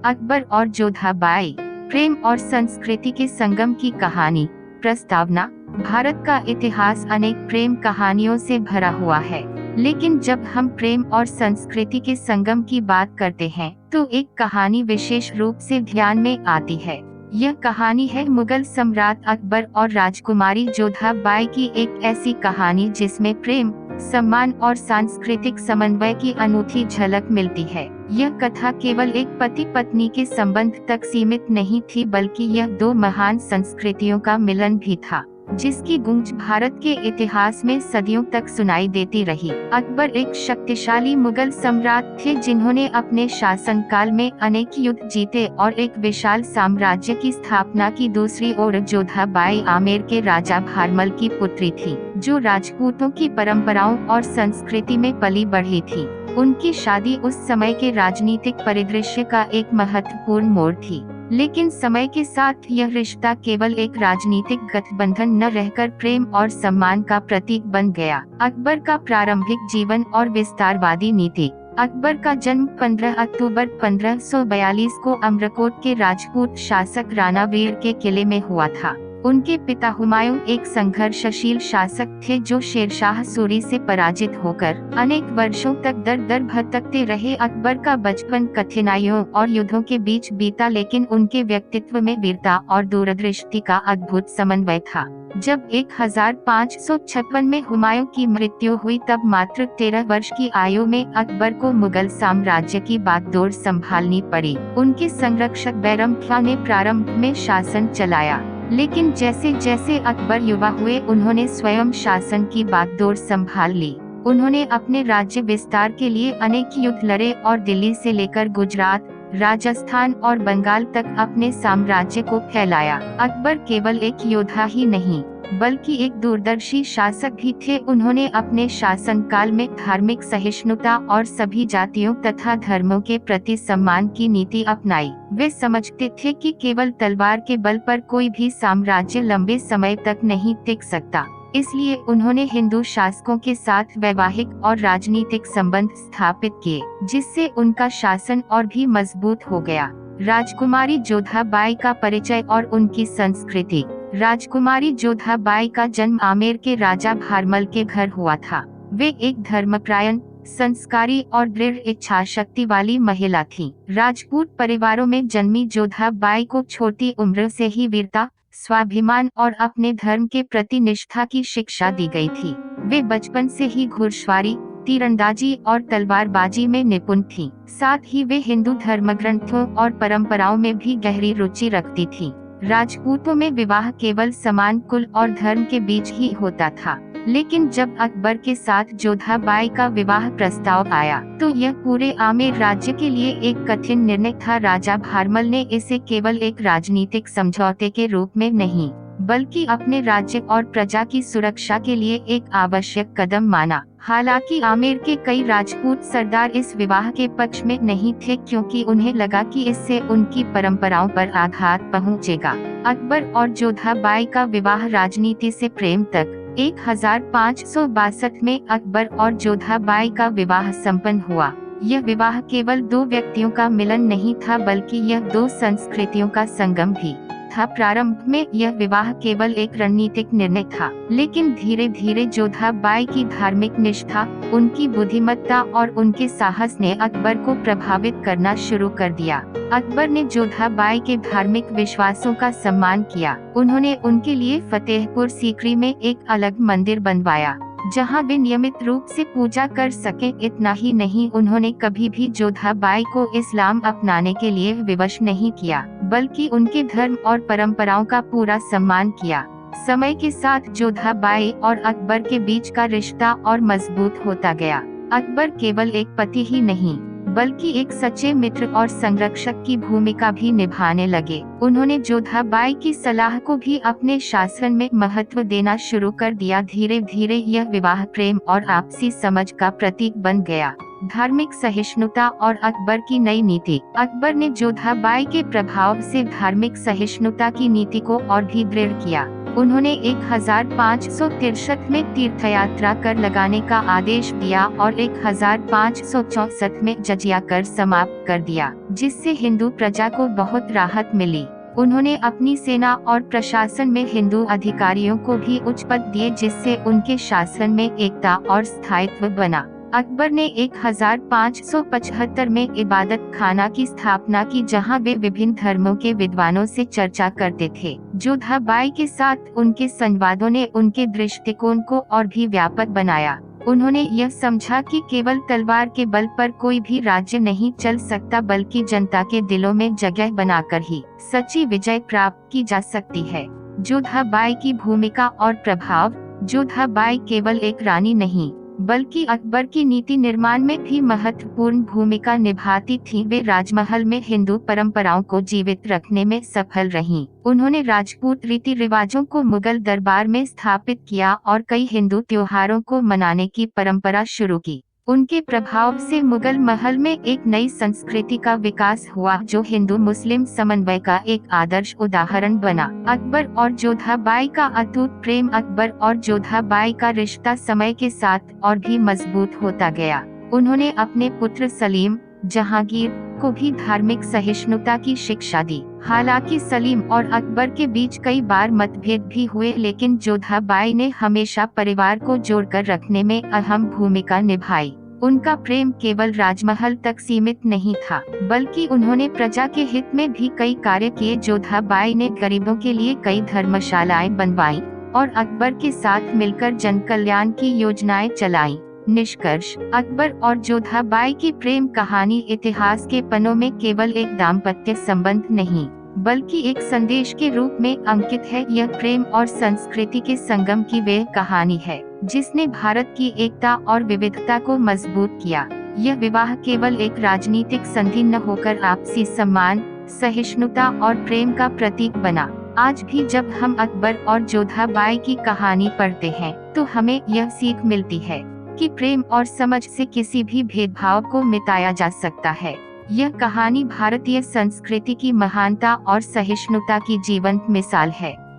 अकबर और जोधाबाई, प्रेम और संस्कृति के संगम की कहानी। प्रस्तावना। भारत का इतिहास अनेक प्रेम कहानियों से भरा हुआ है, लेकिन जब हम प्रेम और संस्कृति के संगम की बात करते हैं तो एक कहानी विशेष रूप से ध्यान में आती है। यह कहानी है मुगल सम्राट अकबर और राजकुमारी जोधाबाई की एक ऐसी कहानी जिसमें प्रेम, सम्मान और सांस्कृतिक समन्वय की अनूठी झलक मिलती है। यह कथा केवल एक पति पत्नी के संबंध तक सीमित नहीं थी, बल्कि यह दो महान संस्कृतियों का मिलन भी था, जिसकी गूंज भारत के इतिहास में सदियों तक सुनाई देती रही। अकबर एक शक्तिशाली मुगल सम्राट थे जिन्होंने अपने शासनकाल में अनेक युद्ध जीते और एक विशाल साम्राज्य की स्थापना की। दूसरी ओर जोधाबाई आमेर के राजा भारमल की पुत्री थी, जो राजपूतों की परंपराओं और संस्कृति में पली बढ़ी थी। उनकी शादी उस समय के राजनीतिक परिदृश्य का एक महत्वपूर्ण मोड़ थी, लेकिन समय के साथ यह रिश्ता केवल एक राजनीतिक गठबंधन न रहकर प्रेम और सम्मान का प्रतीक बन गया। अकबर का प्रारंभिक जीवन और विस्तारवादी नीति। अकबर का जन्म 15 अक्टूबर 1542 को अमरकोट के राजपूत शासक राणा वीर के किले में हुआ था। उनके पिता हुमायूं एक संघर्षशील शासक थे जो शेरशाह सूरी से पराजित होकर अनेक वर्षों तक दर दर भटकते रहे। अकबर का बचपन कठिनाइयों और युद्धों के बीच बीता, लेकिन उनके व्यक्तित्व में वीरता और दूरदृष्टि का अद्भुत समन्वय था। जब 1556 में हुमायूं की मृत्यु हुई, तब मात्र 13 वर्ष की आयु में अकबर को मुगल साम्राज्य की बागडोर संभालनी पड़ी। उनके संरक्षक बैरम खां ने प्रारंभ में शासन चलाया, लेकिन जैसे जैसे अकबर युवा हुए, उन्होंने स्वयं शासन की बागडोर संभाल ली। उन्होंने अपने राज्य विस्तार के लिए अनेक युद्ध लड़े और दिल्ली से लेकर गुजरात, राजस्थान और बंगाल तक अपने साम्राज्य को फैलाया। अकबर केवल एक योद्धा ही नहीं, बल्कि एक दूरदर्शी शासक भी थे। उन्होंने अपने शासनकाल में धार्मिक सहिष्णुता और सभी जातियों तथा धर्मों के प्रति सम्मान की नीति अपनाई। वे समझते थे कि केवल तलवार के बल पर कोई भी साम्राज्य लंबे समय तक नहीं टिक सकता। इसलिए उन्होंने हिंदू शासकों के साथ वैवाहिक और राजनीतिक संबंध स्थापित किए, जिससे उनका शासन और भी मजबूत हो गया। राजकुमारी जोधाबाई का परिचय और उनकी संस्कृति। राजकुमारी जोधाबाई का जन्म आमेर के राजा भारमल के घर हुआ था। वे एक धर्मपरायण, संस्कारी और दृढ़ इच्छा शक्ति वाली महिला थीं। राजपूत परिवारों में जन्मी जोधाबाई को छोटी उम्र से ही वीरता, स्वाभिमान और अपने धर्म के प्रति निष्ठा की शिक्षा दी गई थी। वे बचपन से ही घुड़सवारी, तीरंदाजी और तलवारबाजी में निपुण थीं। साथ ही वे हिंदू धर्मग्रंथों और परंपराओं में भी गहरी रुचि रखती थीं। राजपूतों में विवाह केवल समान कुल और धर्म के बीच ही होता था, लेकिन जब अकबर के साथ जोधाबाई का विवाह प्रस्ताव आया तो यह पूरे आमेर राज्य के लिए एक कठिन निर्णय था। राजा भारमल ने इसे केवल एक राजनीतिक समझौते के रूप में नहीं, बल्कि अपने राज्य और प्रजा की सुरक्षा के लिए एक आवश्यक कदम माना। हालांकि आमेर के कई राजपूत सरदार इस विवाह के पक्ष में नहीं थे, क्योंकि उन्हें लगा कि इससे उनकी परंपराओं पर आघात पहुंचेगा। अकबर और जोधाबाई का विवाह राजनीति से प्रेम तक। 1562 में अकबर और जोधाबाई का विवाह संपन्न हुआ। यह विवाह केवल दो व्यक्तियों का मिलन नहीं था, बल्कि यह दो संस्कृतियों का संगम भी था। प्रारंभ में यह विवाह केवल एक रणनीतिक निर्णय था, लेकिन धीरे धीरे जोधाबाई की धार्मिक निष्ठा, उनकी बुद्धिमत्ता और उनके साहस ने अकबर को प्रभावित करना शुरू कर दिया। अकबर ने जोधाबाई के धार्मिक विश्वासों का सम्मान किया। उन्होंने उनके लिए फतेहपुर सीकरी में एक अलग मंदिर बनवाया, जहां वे नियमित रूप से पूजा कर सकें। इतना ही नहीं, उन्होंने कभी भी जोधाबाई को इस्लाम अपनाने के लिए विवश नहीं किया, बल्कि उनके धर्म और परंपराओं का पूरा सम्मान किया। समय के साथ जोधाबाई और अकबर के बीच का रिश्ता और मजबूत होता गया। अकबर केवल एक पति ही नहीं, बल्कि एक सच्चे मित्र और संरक्षक की भूमिका भी निभाने लगे। उन्होंने जोधाबाई की सलाह को भी अपने शासन में महत्व देना शुरू कर दिया। धीरे धीरे यह विवाह प्रेम और आपसी समझ का प्रतीक बन गया। धार्मिक सहिष्णुता और अकबर की नई नीति। अकबर ने जोधाबाई के प्रभाव से धार्मिक सहिष्णुता की नीति को और भी दृढ़ किया। उन्होंने 1563 में तीर्थयात्रा कर लगाने का आदेश दिया और 1564 में जजिया कर समाप्त कर दिया, जिससे हिंदू प्रजा को बहुत राहत मिली। उन्होंने अपनी सेना और प्रशासन में हिंदू अधिकारियों को भी उच्च पद दिए, जिससे उनके शासन में एकता और स्थायित्व बना। अकबर ने 1575 में इबादत खाना की स्थापना की, जहां वे विभिन्न धर्मों के विद्वानों से चर्चा करते थे। जोधाबाई के साथ उनके संवादों ने उनके दृष्टिकोण को और भी व्यापक बनाया। उन्होंने यह समझा कि केवल तलवार के बल पर कोई भी राज्य नहीं चल सकता, बल्कि जनता के दिलों में जगह बनाकर ही सच्ची विजय प्राप्त की जा सकती है। जोधाबाई की भूमिका और प्रभाव। जोधाबाई केवल एक रानी नहीं, बल्कि अकबर की नीति निर्माण में भी महत्वपूर्ण भूमिका निभाती थी। वे राजमहल में हिंदू परंपराओं को जीवित रखने में सफल रहीं। उन्होंने राजपूत रीति रिवाजों को मुगल दरबार में स्थापित किया और कई हिंदू त्योहारों को मनाने की परंपरा शुरू की। उनके प्रभाव से मुगल महल में एक नई संस्कृति का विकास हुआ, जो हिंदू मुस्लिम समन्वय का एक आदर्श उदाहरण बना। अकबर और जोधाबाई का अटूट प्रेम। अकबर और जोधाबाई का रिश्ता समय के साथ और भी मजबूत होता गया। उन्होंने अपने पुत्र सलीम जहांगीर को भी धार्मिक सहिष्णुता की शिक्षा दी। हालांकि सलीम और अकबर के बीच कई बार मतभेद भी हुए, लेकिन जोधाबाई ने हमेशा परिवार को जोड़कर रखने में अहम भूमिका निभाई। उनका प्रेम केवल राजमहल तक सीमित नहीं था, बल्कि उन्होंने प्रजा के हित में भी कई कार्य किए। जोधाबाई ने गरीबों के लिए कई धर्मशालाएं बनवाईं और अकबर के साथ मिलकर जन कल्याण की योजनाएं चलाईं। निष्कर्ष, अकबर और जोधाबाई की प्रेम कहानी इतिहास के पन्नों में केवल एक दाम्पत्य संबंध नहीं, बल्कि एक संदेश के रूप में अंकित है। यह प्रेम और संस्कृति के संगम की वह कहानी है, जिसने भारत की एकता और विविधता को मजबूत किया। यह विवाह केवल एक राजनीतिक संधि न होकर आपसी सम्मान, सहिष्णुता और प्रेम का प्रतीक बना। आज भी जब हम अकबर और जोधाबाई की कहानी पढ़ते हैं, तो हमें यह सीख मिलती है कि प्रेम और समझ से किसी भी भेदभाव को मिटाया जा सकता है। यह कहानी भारतीय संस्कृति की महानता और सहिष्णुता की जीवंत मिसाल है।